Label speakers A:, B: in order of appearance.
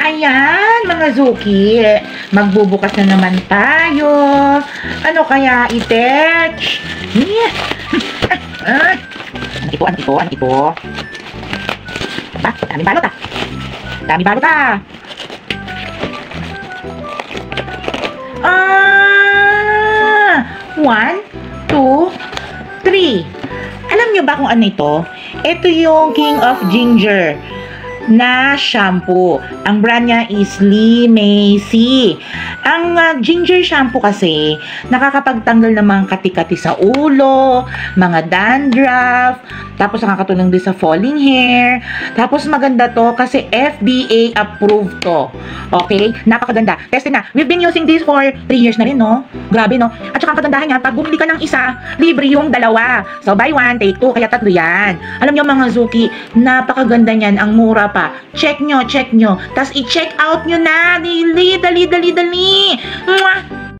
A: Ayan, mga Zuki, magbubukas na naman tayo. Ano kaya itech? Ano ito? Ba, dami balot ah. Dami balot ah. Ah! 1, 2, 3. Alam nyo ba kung ano ito? Ito yung King of Ginger na shampoo. Ang brand niya is Lee Macy. Ang ginger shampoo kasi nakakapagtanggal ng mga kati-kati sa ulo, mga dandruff, tapos nakakatulong din sa falling hair. Tapos maganda to kasi FDA approved to. Okay? Napakaganda. Tested na. We've been using this for 3 years na rin, no? Grabe, no? At saka ang kagandahan niya, pag bumili ka ng isa, libre yung dalawa. So, buy 1, take 2, kaya 3 yan. Alam niyo mga Zuki, napakaganda niyan. Ang mura pa. Check nyo. Tapos i-check out nyo na. Dali. Mwah!